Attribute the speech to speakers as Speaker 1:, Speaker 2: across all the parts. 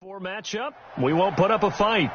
Speaker 1: For matchup, we won't put up a fight.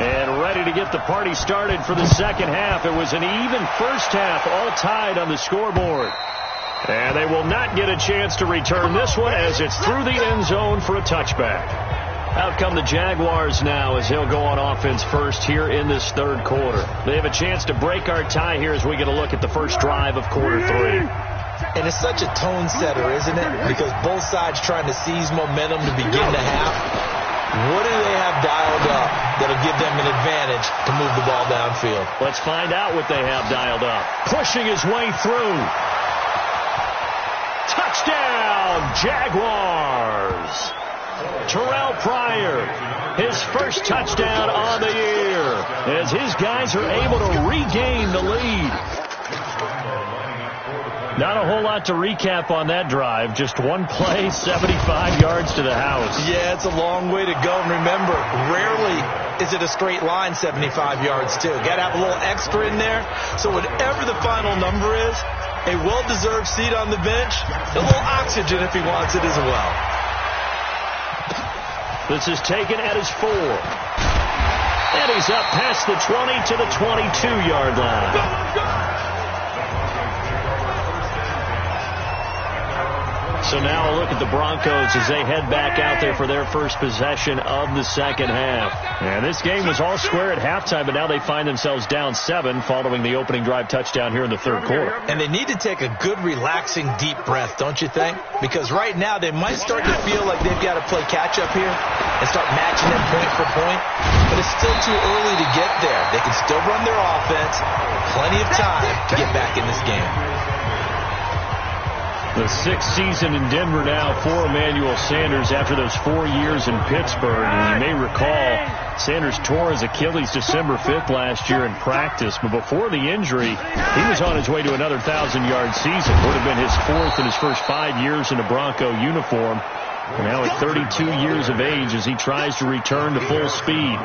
Speaker 1: And ready to get the party started for the second half. It was an even first half, all tied on the scoreboard. And they will not get a chance to return this one as it's through the end zone for a touchback. Out come the Jaguars now as he'll go on offense first here in this third quarter. They have a chance to break our tie here as we get a look at the first drive of quarter three.
Speaker 2: And it's such a tone setter, isn't it? Because both sides trying to seize momentum to begin the half. What do they have dialed up that'll give them an advantage to move the ball downfield?
Speaker 1: Let's find out what they have dialed up. Pushing his way through. Touchdown, Jaguars. Terrell Pryor, his first touchdown on the year, as his guys are able to regain the lead. Not a whole lot to recap on that drive. Just one play, 75 yards to the house.
Speaker 2: Yeah, it's a long way to go. And remember, rarely is it a straight line 75 yards, too. Got to have a little extra in there. So whatever the final number is, a well-deserved seat on the bench, a little oxygen if he wants it as well.
Speaker 1: This is taken at his 4. And he's up past the 20 to the 22-yard line. So now a look at the Broncos as they head back out there for their first possession of the second half. And this game was all square at halftime, but now they find themselves down 7 following the opening drive touchdown here in the third quarter.
Speaker 2: And they need to take a good, relaxing, deep breath, don't you think? Because right now they might start to feel like they've got to play catch-up here and start matching them point for point. But it's still too early to get there. They can still run their offense. Plenty of time to get back in this game.
Speaker 1: The 6th season in Denver now for Emmanuel Sanders after those 4 years in Pittsburgh. And you may recall Sanders tore his Achilles December 5th last year in practice. But before the injury, he was on his way to another 1,000-yard season. Would have been his 4th in his first 5 years in a Bronco uniform. And now at 32 years of age as he tries to return to full speed.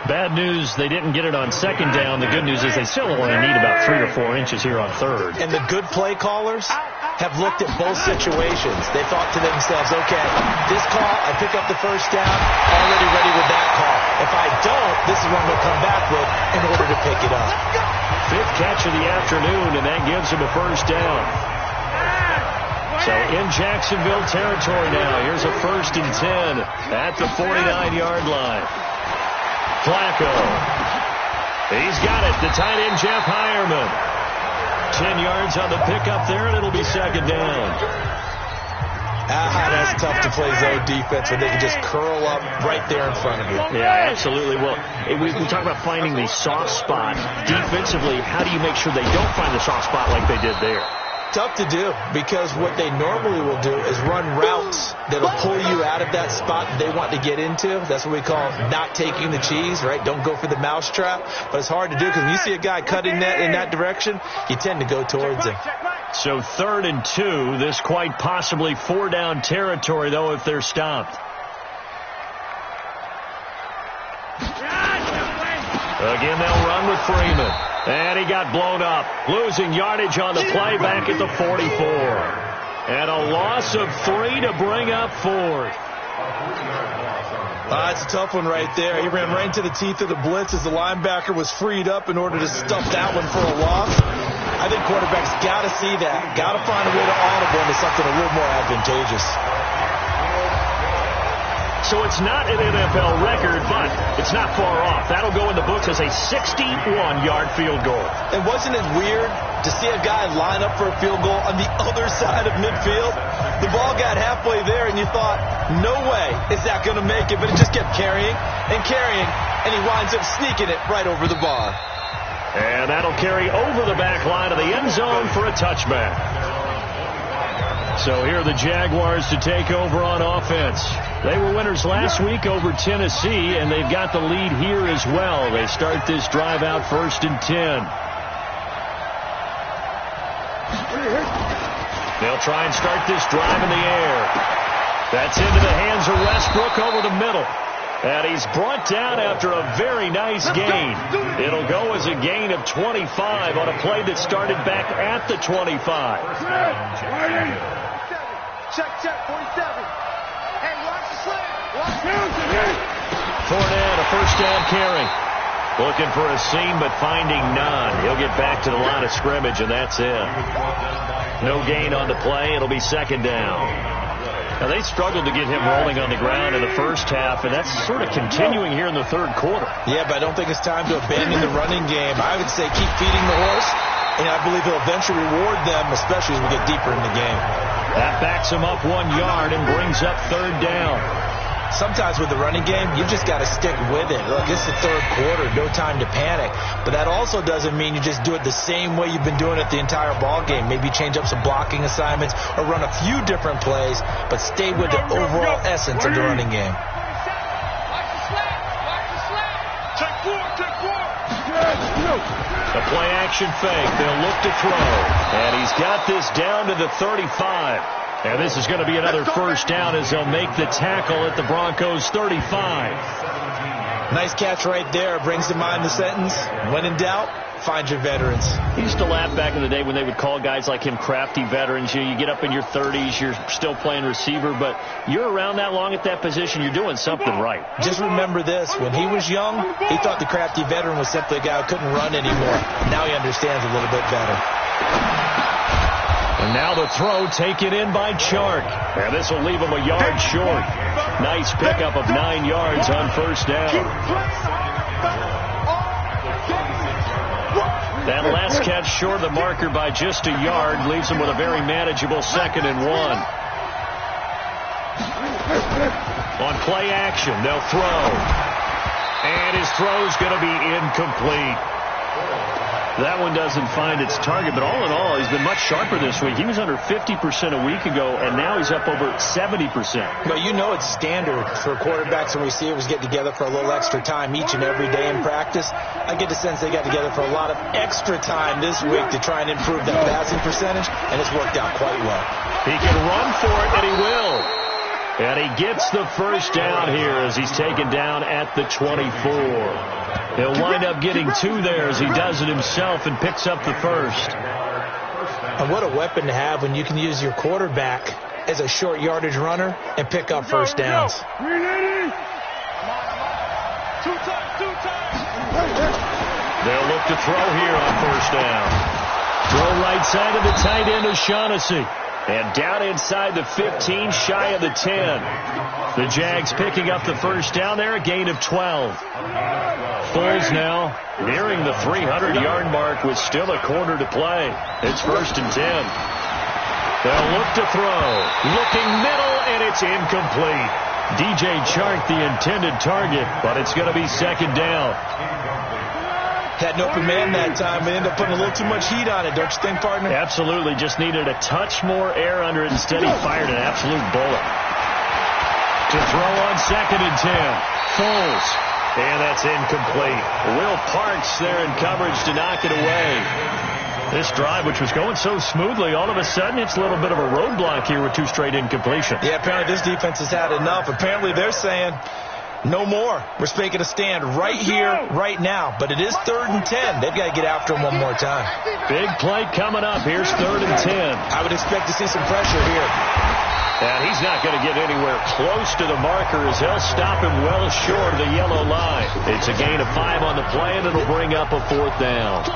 Speaker 1: Bad news, they didn't get it on second down. The good news is they still only need about 3 or 4 inches here on third.
Speaker 2: And the good play callers have looked at both situations. They thought to themselves, okay, this call, I pick up the first down, already ready with that call. If I don't, this is what I'm going to come back with in order to pick it up.
Speaker 1: 5th catch of the afternoon, and that gives him a first down. So in Jacksonville territory now, here's a 1st and 10 at the 49-yard line. Flacco. He's got it. The tight end, Jeff Heuerman. 10 yards on the pickup there, and it'll be second down.
Speaker 2: That's tough to play zone defense when they can just curl up right there in front of you.
Speaker 1: Yeah, absolutely. Well, we talk about finding the soft spot. Defensively, how do you make sure they don't find the soft spot like they did there?
Speaker 2: Tough to do, because what they normally will do is run routes that'll pull you out of that spot that they want to get into. That's what we call not taking the cheese, right? Don't go for the mousetrap. But it's hard to do because when you see a guy cutting that in that direction, you tend to go towards him.
Speaker 1: So 3rd and 2. This quite possibly 4-down territory, though, if they're stopped. Again, they'll run with Freeman. And he got blown up, losing yardage on the play back at the 44. And a loss of 3 to bring up 4th.
Speaker 2: It's a tough one right there. He ran right into the teeth of the blitz as the linebacker was freed up in order to stuff that one for a loss. I think quarterbacks got to see that. Got to find a way to audible into something a little more advantageous.
Speaker 1: So it's not an NFL record, but it's not far off. That'll go in the books as a 61-yard field goal.
Speaker 2: And wasn't it weird to see a guy line up for a field goal on the other side of midfield? The ball got halfway there, and you thought, no way is that going to make it. But it just kept carrying and carrying, and he winds up sneaking it right over the bar.
Speaker 1: And that'll carry over the back line of the end zone for a touchback. So here are the Jaguars to take over on offense. They were winners last week over Tennessee, and they've got the lead here as well. They start this drive out 1st and 10. They'll try and start this drive in the air. That's into the hands of Westbrook over the middle. And he's brought down after a very nice gain. It'll go as a gain of 25 on a play that started back at the 25.
Speaker 3: Check, 47. Hey, watch the slant.
Speaker 1: Fournette, a first down carry. Looking for a seam, but finding none. He'll get back to the line of scrimmage, and that's it. No gain on the play. It'll be 2nd down. Now, they struggled to get him rolling on the ground in the first half, and that's sort of continuing here in the 3rd quarter.
Speaker 2: Yeah, but I don't think it's time to abandon the running game. I would say keep feeding the horse, and I believe he'll eventually reward them, especially as we get deeper in the game.
Speaker 1: That backs him up 1 yard and brings up 3rd down.
Speaker 2: Sometimes with the running game, you just got to stick with it. Look, it's the 3rd quarter, no time to panic. But that also doesn't mean you just do it the same way you've been doing it the entire ball game. Maybe change up some blocking assignments or run a few different plays, but stay with the overall essence of the running game.
Speaker 1: The play action fake. They'll look to throw. And he's got this down to the 35. And this is going to be another first down as they'll make the tackle at the Broncos' 35.
Speaker 2: Nice catch right there. Brings to mind the sentence, when in doubt, find your veterans.
Speaker 1: He used to laugh back in the day when they would call guys like him crafty veterans. You get up in your 30s, you're still playing receiver, but you're around that long at that position, you're doing something right.
Speaker 2: Just remember this. When he was young, he thought the crafty veteran was simply a guy who couldn't run anymore. Now he understands a little bit better.
Speaker 1: And now the throw taken in by Chark. And this will leave him a yard short. Nice pickup of 9 yards on first down. That last catch short of the marker by just a yard leaves him with a very manageable 2nd and 1. On play action, they'll throw. And his throw's going to be incomplete. That one doesn't find its target, but all in all, he's been much sharper this week. He was under 50% a week ago, and now he's up over 70%.
Speaker 2: But you know it's standard for quarterbacks and receivers get together for a little extra time each and every day in practice. I get the sense they got together for a lot of extra time this week to try and improve that passing percentage, and it's worked out quite well.
Speaker 1: He can run for it, and he will. And he gets the first down here as he's taken down at the 24. He'll wind up getting 2 there as he does it himself and picks up the first.
Speaker 2: And what a weapon to have when you can use your quarterback as a short yardage runner and pick up first downs.
Speaker 1: They'll look to throw here on first down. Throw right side of the tight end O'Shaughnessy. And down inside the 15, shy of the 10. The Jags picking up the first down there, a gain of 12. Foles now nearing the 300-yard mark with still a quarter to play. It's 1st and 10. They'll look to throw. Looking middle, and it's incomplete. DJ Chark, the intended target, but it's going to be 2nd down.
Speaker 2: Had an open man that time, but ended up putting a little too much heat on it, don't you think, partner?
Speaker 1: Absolutely. Just needed a touch more air under it. Instead, he fired an absolute bullet. To throw on 2nd and 10. Foles. And that's incomplete. Will Parks there in coverage to knock it away. This drive, which was going so smoothly, all of a sudden it's a little bit of a roadblock here with 2 straight incompletions.
Speaker 2: Yeah, apparently this defense has had enough. Apparently they're saying, No more. We're making a stand right here, right now. But it is 3rd and 10. They've got to get after him one more time.
Speaker 1: Big play coming up. Here's 3rd and 10.
Speaker 2: I would expect to see some pressure here.
Speaker 1: And he's not going to get anywhere close to the marker as they'll stop him well short of the yellow line. It's a gain of 5 on the play, and it'll bring up a 4th down.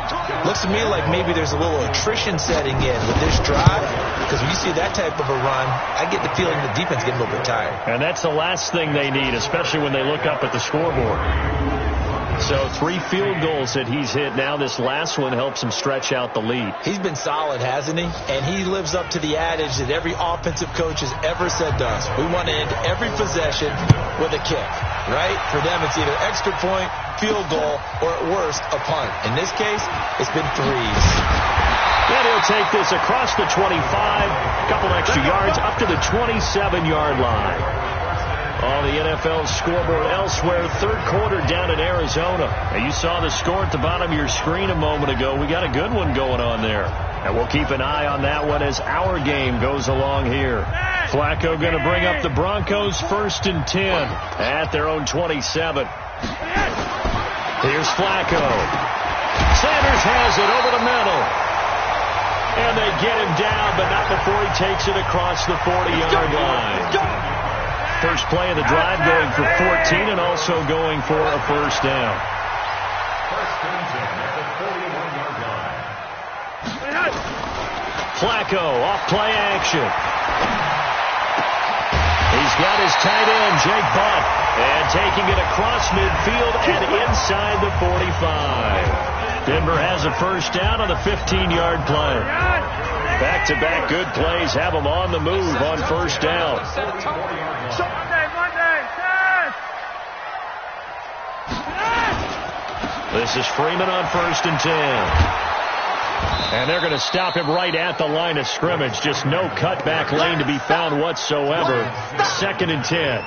Speaker 2: Looks to me like maybe there's a little attrition setting in with this drive, because when you see that type of a run, I get the feeling the defense getting a little bit tired.
Speaker 1: And that's the last thing they need, especially when they look up at the scoreboard. So 3 field goals that he's hit now. This last one helps him stretch out the lead.
Speaker 2: He's been solid, hasn't he? And he lives up to the adage that every offensive coach has ever said to us. We want to end every possession with a kick, right? For them, it's either extra point, field goal, or at worst, a punt. In this case, it's been 3s.
Speaker 1: And he'll take this across the 25, a couple extra yards, up to the 27-yard line. On the NFL scoreboard elsewhere, 3rd quarter down in Arizona. And you saw the score at the bottom of your screen a moment ago. We got a good one going on there. And we'll keep an eye on that one as our game goes along here. Flacco going to bring up the Broncos 1st and 10 at their own 27. Here's Flacco. Sanders has it over the middle. And they get him down, but not before he takes it across the 40-yard line. First play of the drive going for 14 and also going for a 1st down. Flacco off play action. He's got his tight end, Jake Butt, and taking it across midfield and inside the 45. Denver has a 1st down on the 15-yard play. Back-to-back good plays have them on the move on 1st down. This is Freeman on 1st and 10. And they're going to stop him right at the line of scrimmage. Just no cutback lane to be found whatsoever. 2nd and 10.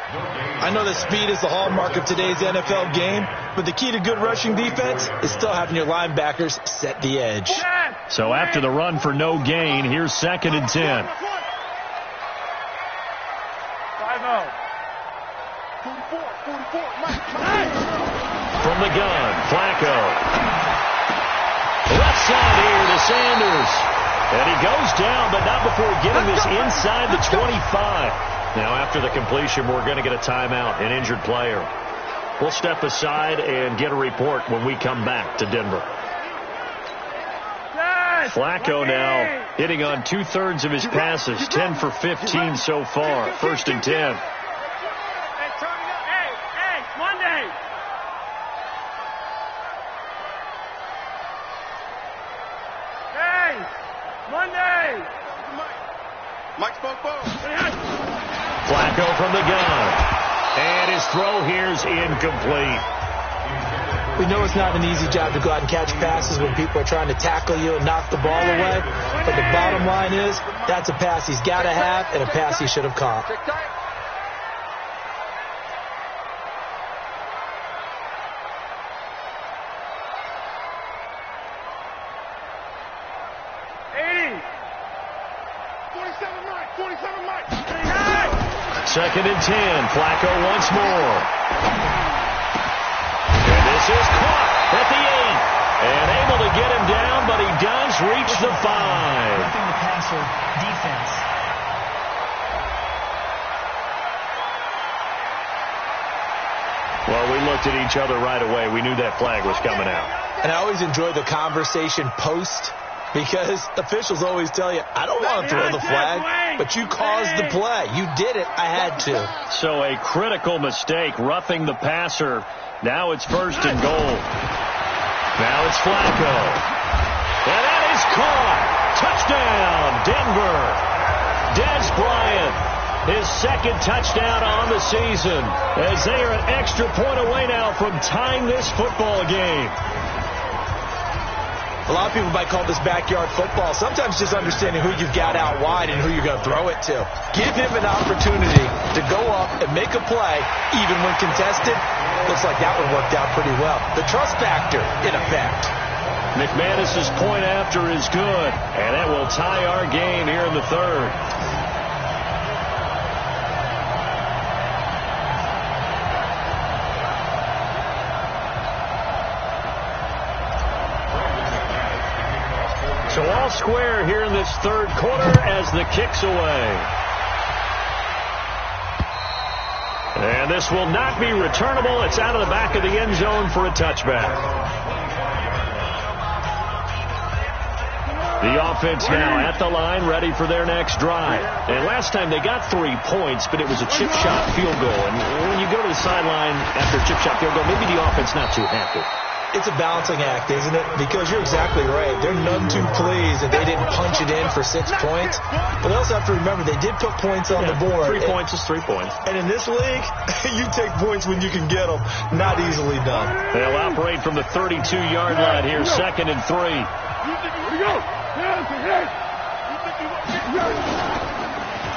Speaker 2: I know that speed is the hallmark of today's NFL game, but the key to good rushing defense is still having your linebackers set the edge.
Speaker 1: So after the run for no gain, here's 2nd and 10.
Speaker 3: 5-0. 44.
Speaker 1: From the gun, Flacco. Left side here to Sanders. And he goes down, but not before getting this inside the 25. Now, after the completion, we're going to get a timeout, an injured player. We'll step aside and get a report when we come back to Denver. Flacco now hitting on 2/3 of his passes, 10 for 15 so far. 1st and 10.
Speaker 3: Hey, Monday. Mike's both.
Speaker 1: Flacco from the gun. And his throw here's incomplete.
Speaker 2: We know it's not an easy job to go out and catch passes when people are trying to tackle you and knock the ball away. But the bottom line is, that's a pass he's got to have and a pass he should have caught.
Speaker 1: Second and 10. Flacco once more. And this is caught at the 8. And able to get him down, but he does reach the 5.
Speaker 4: Roughing the passer defense.
Speaker 1: Well, we looked at each other right away. We knew that flag was coming out.
Speaker 2: And I always enjoy the conversation post, because officials always tell you, I don't want to throw the flag, but you caused the play. You did it. I had to.
Speaker 1: So a critical mistake, roughing the passer. Now it's 1st and goal. Now it's Flacco. And that is caught. Touchdown, Denver. Dez Bryant, his 2nd touchdown on the season, as they are an extra point away now from tying this football game.
Speaker 2: A lot of people might call this backyard football. Sometimes just understanding who you've got out wide and who you're going to throw it to. Give him an opportunity to go up and make a play, even when contested. Looks like that one worked out pretty well. The trust factor in effect.
Speaker 1: McManus's point after is good, and that will tie our game here in the 3rd. all square here in this third quarter as the kick's away. And this will not be returnable. It's out of the back of the end zone for a touchback. The offense now at the line, ready for their next drive. And last time they got 3 points, but it was a chip shot field goal. And when you go to the sideline after a chip shot field goal, maybe the offense not too happy.
Speaker 2: It's a balancing act, isn't it? Because you're exactly right. They're none too pleased that they didn't punch it in for 6 points. But they also have to remember they did put points on the board.
Speaker 1: 3 points is 3 points.
Speaker 2: And in this league, you take points when you can get them. Not easily done.
Speaker 1: They'll operate from the 32-yard line here, 2nd and 3.
Speaker 3: Here we go.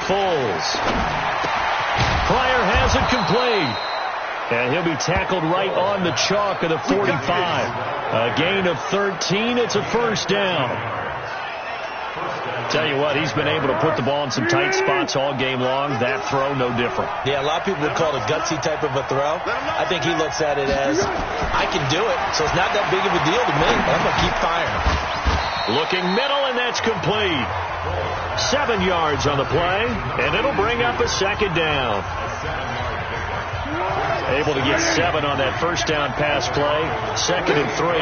Speaker 1: Foles. Pryor has it complete. And he'll be tackled right on the chalk of the 45. A gain of 13. It's a first down. Tell you what, he's been able to put the ball in some tight spots all game long. That throw, no different.
Speaker 2: Yeah, a lot of people would call it a gutsy type of a throw. I think he looks at it as, I can do it, so it's not that big of a deal to me. I'm going to keep firing.
Speaker 1: Looking middle, and that's complete. 7 yards on the play, and it'll bring up a second down. Able to get 7 on that first down pass play. 2nd and 3.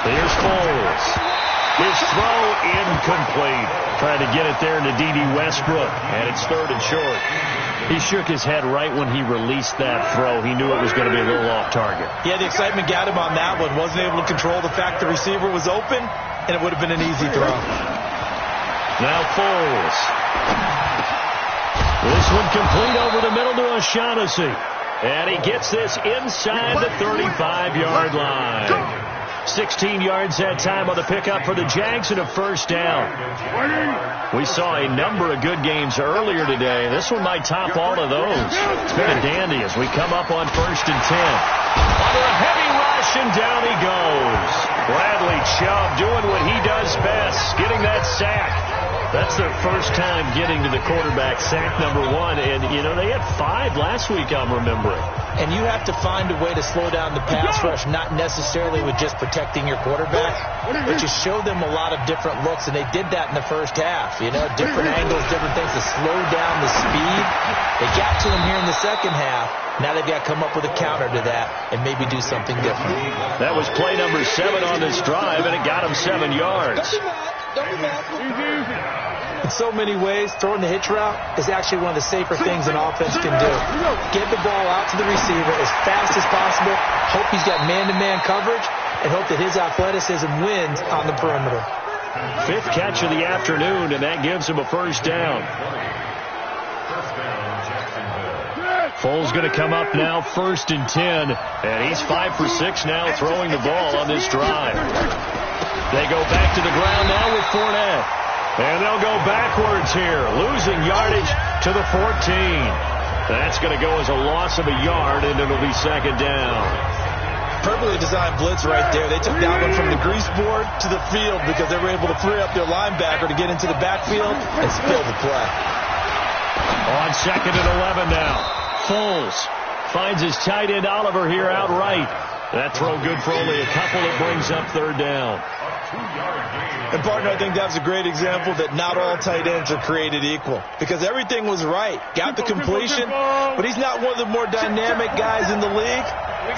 Speaker 1: Here's Foles. His throw incomplete. Trying to get it there to D.D. Westbrook, and it's 3rd and short. He shook his head right when he released that throw. He knew it was going to be a little off target.
Speaker 2: Yeah, the excitement got him on that one. Wasn't able to control the fact the receiver was open, and it would have been an easy throw.
Speaker 1: Now Foles. This one complete over the middle to O'Shaughnessy. And he gets this inside the 35-yard line. 16 yards that time on the pickup for the Jags and a first down. We saw a number of good games earlier today. This one might top all of those. It's been a dandy as we come up on 1st and 10. Under a heavy rush, and down he goes. Bradley Chubb doing what he does best, getting that sack. That's their first time getting to the quarterback, sack number 1. And, you know, they had 5 last week, I'm remembering.
Speaker 2: And you have to find a way to slow down the pass rush, not necessarily with just protecting your quarterback, but you show them a lot of different looks, and they did that in the first half. You know, different angles, different things to slow down the speed. They got to him here in the second half. Now they've got to come up with a counter to that and maybe do something different.
Speaker 1: That was play number 7 on this drive, and it got him 7 yards.
Speaker 2: In so many ways, throwing the hitch route is actually one of the safer things an offense can do. Get the ball out to the receiver as fast as possible, hope he's got man-to-man coverage, and hope that his athleticism wins on the perimeter.
Speaker 1: 5th catch of the afternoon, and that gives him a first down. Foles going to come up now, 1st and 10, and he's 5 for 6 now throwing the ball on this drive. They go back to the ground now with Fournette. And they'll go backwards here, losing yardage to the 14. That's going to go as a loss of a yard, and it'll be 2nd down.
Speaker 2: Perfectly designed blitz right there. They took that one from the grease board to the field because they were able to free up their linebacker to get into the backfield and spill the play.
Speaker 1: On 2nd and 11 now. Foles finds his tight end Oliver here outright. That throw good for only a couple. It brings up 3rd down.
Speaker 2: And, partner, I think that's a great example that not all tight ends are created equal because everything was right. Got the completion, but he's not one of the more dynamic guys in the league.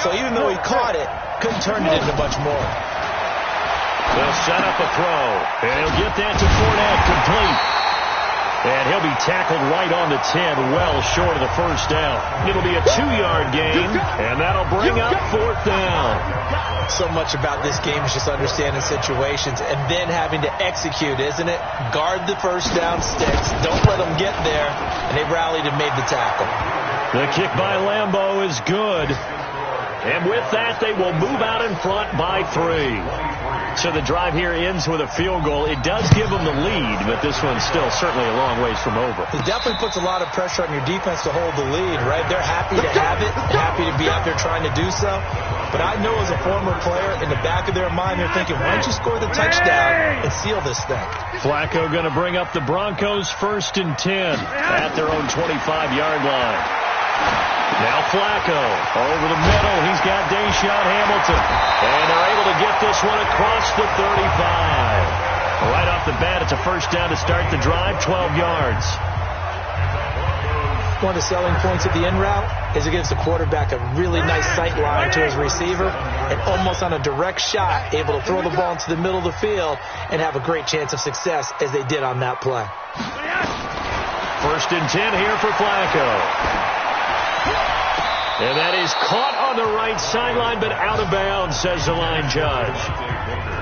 Speaker 2: So even though he caught it, couldn't turn it into much more.
Speaker 1: They'll set up a throw, and he'll get that to Fournette, complete. And he'll be tackled right on the 10, well short of the first down. It'll be a 2-yard gain, and that'll bring up 4th down.
Speaker 2: So much about this game is just understanding situations and then having to execute, isn't it? Guard the first down sticks. Don't let them get there. And they rallied and made the tackle.
Speaker 1: The kick by Lambeau is good. And with that, they will move out in front by 3. So the drive here ends with a field goal. It does give them the lead, but this one's still certainly a long ways from over.
Speaker 2: It definitely puts a lot of pressure on your defense to hold the lead, right? They're happy to have it, happy to be out there trying to do so. But I know as a former player, in the back of their mind, they're thinking, why don't you score the touchdown and seal this thing?
Speaker 1: Flacco going to bring up the Broncos 1st and 10 at their own 25-yard line. Now Flacco over the middle. He's got Deshaun Hamilton. And they're able to get this one across the 35. Right off the bat, it's a first down to start the drive, 12 yards.
Speaker 2: One of the selling points of the in route is it gives the quarterback a really nice sight line to his receiver and almost on a direct shot able to throw the ball into the middle of the field and have a great chance of success as they did on that play.
Speaker 1: First and 10 here for Flacco. And that is caught on the right sideline, but out of bounds, says the line judge.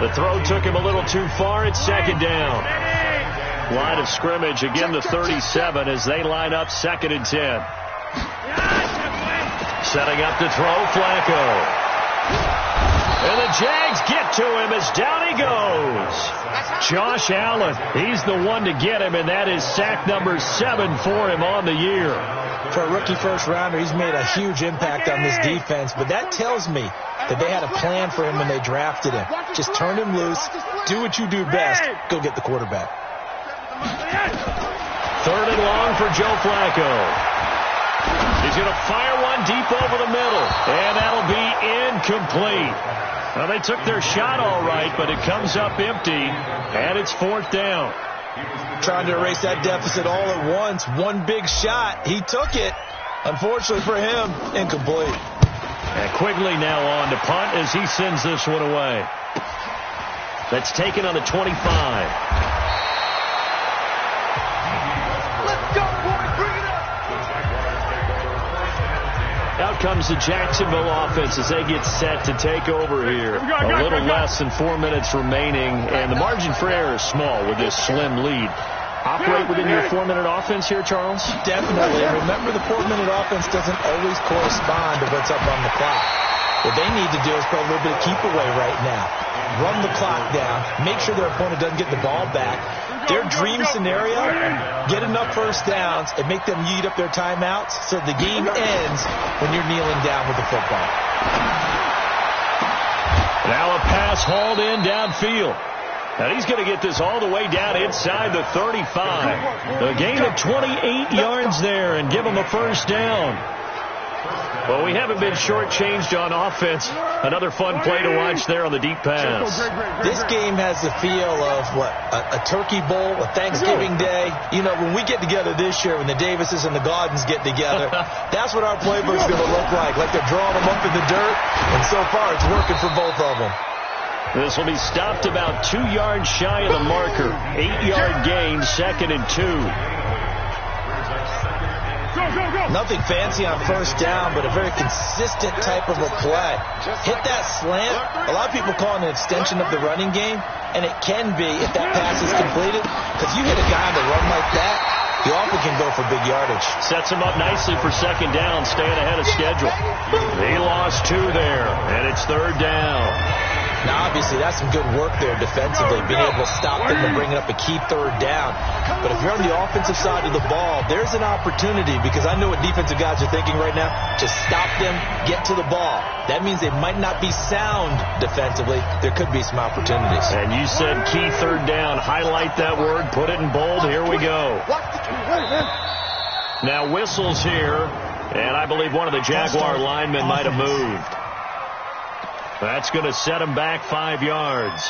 Speaker 1: The throw took him a little too far. It's second down. Line of scrimmage, again the 37 as they line up second and 10. Setting up to throw, Flacco. And the Jags get to him as down he goes. Josh Allen, he's the one to get him, and that is sack number 7 for him on the year.
Speaker 2: For a rookie first-rounder, he's made a huge impact on this defense, but that tells me that they had a plan for him when they drafted him. Just turn him loose, do what you do best, go get the quarterback.
Speaker 1: Third and long for Joe Flacco. He's going to fire one deep over the middle, and that'll be incomplete. Well, they took their shot all right, but it comes up empty, and it's fourth down.
Speaker 2: Trying to erase that deficit all at once. One big shot. He took it. Unfortunately for him, incomplete.
Speaker 1: And Quigley now on to punt as he sends this one away. That's taken on the 25.
Speaker 3: Let's go, boys. Bring it up.
Speaker 1: Out comes the Jacksonville offense as they get set to take over here. A little less than 4 minutes remaining, and the margin for error is small with this slim lead. Operate within your 4-minute offense here, Charles?
Speaker 2: Definitely. And remember, the 4-minute offense doesn't always correspond to what's up on the clock. What they need to do is play a little bit of keep away right now. Run the clock down. Make sure their opponent doesn't get the ball back. Their dream scenario, get enough first downs and make them eat up their timeouts so the game ends when you're kneeling down with the football.
Speaker 1: Now a pass hauled in downfield. And he's going to get this all the way down inside the 35. A gain of 28 yards there and give him a first down. Well, we haven't been shortchanged on offense. Another fun play to watch there on the deep pass.
Speaker 2: This game has the feel of, a turkey bowl, a Thanksgiving day. You know, when we get together this year, when the Davises and the Gaudens get together, that's what our playbook's going to look like they're drawing them up in the dirt, and so far it's working for both of them.
Speaker 1: This will be stopped about 2 yards shy of the marker. 8-yard gain, second and 2.
Speaker 2: Nothing fancy on first down, but a very consistent type of a play. Hit that slant. A lot of people call it an extension of the running game, and it can be if that pass is completed, because you hit a guy on the run like that, you often can go for big yardage.
Speaker 1: Sets him up nicely for second down, staying ahead of schedule. They lost 2 there, and it's third down.
Speaker 2: Now, obviously, that's some good work there defensively, being able to stop them and bring it up a key third down. But if you're on the offensive side of the ball, there's an opportunity, because I know what defensive guys are thinking right now, to stop them, get to the ball. That means they might not be sound defensively. There could be some opportunities.
Speaker 1: And you said key third down. Highlight that word. Put it in bold. Here we go. Now whistles here, and I believe one of the Jaguar linemen might have moved. That's going to set him back 5 yards.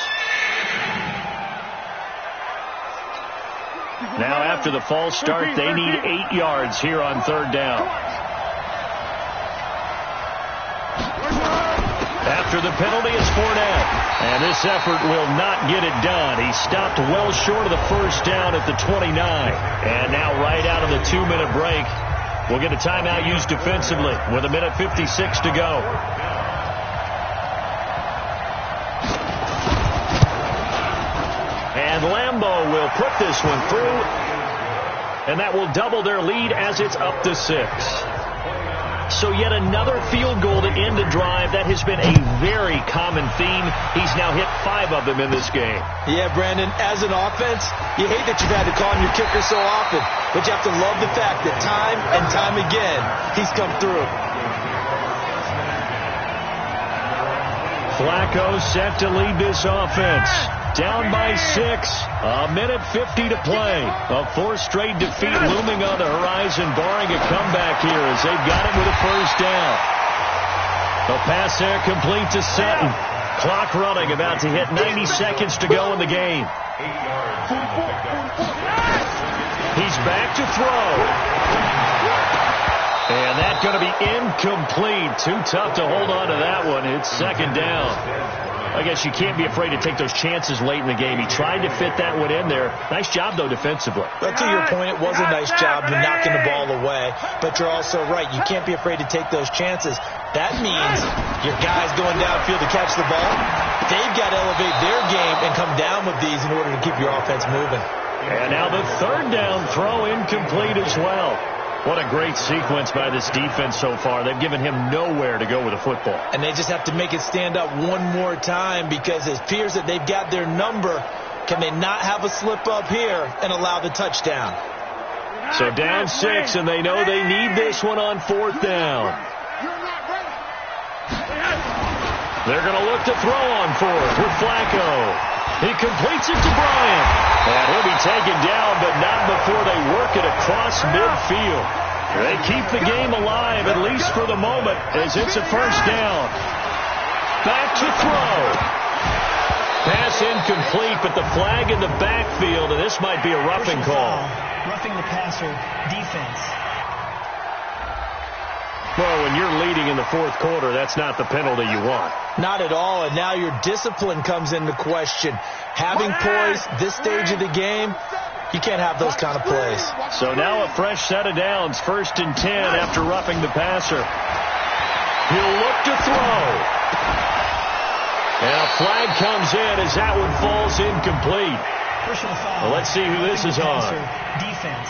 Speaker 1: Now after the false start, they need 8 yards here on third down. After the penalty is Fournette. And this effort will not get it done. He stopped well short of the first down at the 29. And now right out of the 2-minute break, we'll get a timeout used defensively with 1:56 to go. And Lambeau will put this one through, and that will double their lead as it's up to 6. So yet another field goal to end the drive. That has been a very common theme. He's now hit 5 of them in this game.
Speaker 2: Yeah, Brandon, as an offense, you hate that you've had to call on your kicker so often, but you have to love the fact that time and time again, he's come through.
Speaker 1: Flacco set to lead this offense. down by 6. A minute 50 to play. A fourth straight defeat looming on the horizon, barring a comeback here as they've got it with a first down. The pass there complete to Sutton. Clock running, about to hit 90 seconds to go in the game. He's back to throw. And that's going to be incomplete. Too tough to hold on to that one. It's second down. I guess you can't be afraid to take those chances late in the game. He tried to fit that one in there. Nice job, though, defensively.
Speaker 2: But to your point, it was a nice job of knocking the ball away. But you're also right. You can't be afraid to take those chances. That means your guys going downfield to catch the ball, they've got to elevate their game and come down with these in order to keep your offense moving.
Speaker 1: And now the third down throw incomplete as well. What a great sequence by this defense so far. They've given him nowhere to go with the football.
Speaker 2: And they just have to make it stand up one more time because it appears that they've got their number. Can they not have a slip up here and allow the touchdown?
Speaker 1: So down 6, and they know they need this one on fourth down. They're going to look to throw on fourth with Flacco. He completes it to Bryant. And he'll be taken down, but not before they work it across midfield. They keep the game alive, at least for the moment, as it's a first down. Back to throw. Pass incomplete, but the flag in the backfield, and this might be a roughing call.
Speaker 4: Roughing the passer, defense.
Speaker 1: Well, when you're leading in the fourth quarter, that's not the penalty you want.
Speaker 2: Not at all, and now your discipline comes into question. Having poise this stage of the game, you can't have those kind of plays.
Speaker 1: So now a fresh set of downs, 1st and 10 after roughing the passer. He'll look to throw. And a flag comes in as that one falls incomplete.
Speaker 4: Personal foul.
Speaker 1: Well, let's see who this is on.
Speaker 4: Defense.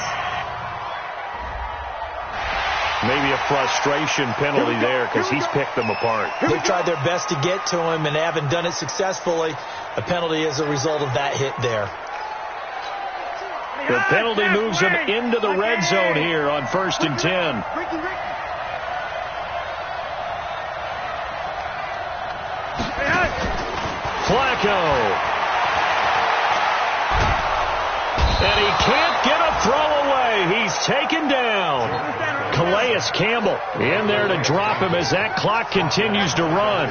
Speaker 1: Maybe a frustration penalty there because he's picked them apart.
Speaker 2: They've tried their best to get to him and they haven't done it successfully. A penalty is a result of that hit there.
Speaker 1: The penalty moves him into the red zone here on 1st and 10. Flacco. And he can't get a throw away. He's taken down. Calais Campbell in there to drop him as that clock continues to run.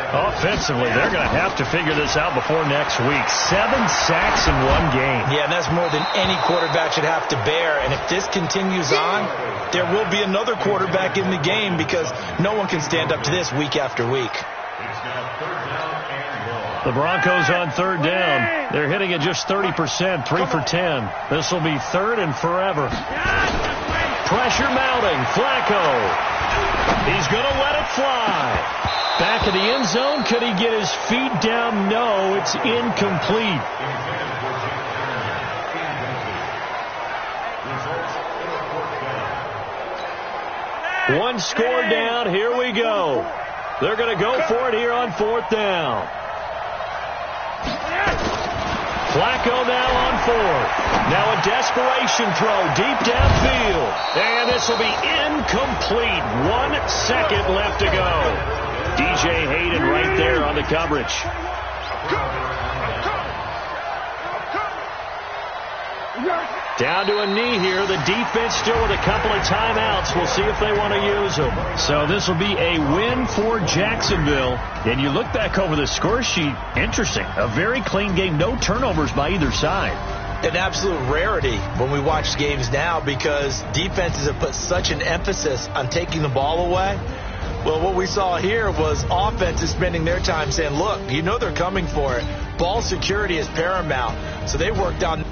Speaker 1: Offensively, they're going to have to figure this out before next week. 7 sacks in one game.
Speaker 2: Yeah, and that's more than any quarterback should have to bear. And if this continues on, there will be another quarterback in the game because no one can stand up to this week after week.
Speaker 1: The Broncos on third down. They're hitting at just 30%, 3 for 10. This will be third and forever. Pressure mounting. Flacco. He's going to let it fly. Back in the end zone. Could he get his feet down? No, it's incomplete. One score down. Here we go. They're going to go for it here on fourth down. Flacco now on fourth. Now a desperation throw deep downfield. And this will be incomplete. 1 second left to go. DJ Hayden right there on the coverage. Down to a knee here. The defense still with a couple of timeouts. We'll see if they want to use them. So this will be a win for Jacksonville. And you look back over the score sheet. Interesting. A very clean game. No turnovers by either side.
Speaker 2: An absolute rarity when we watch games now because defenses have put such an emphasis on taking the ball away. Well, what we saw here was offenses spending their time saying, look, you know they're coming for it. Ball security is paramount. So they worked on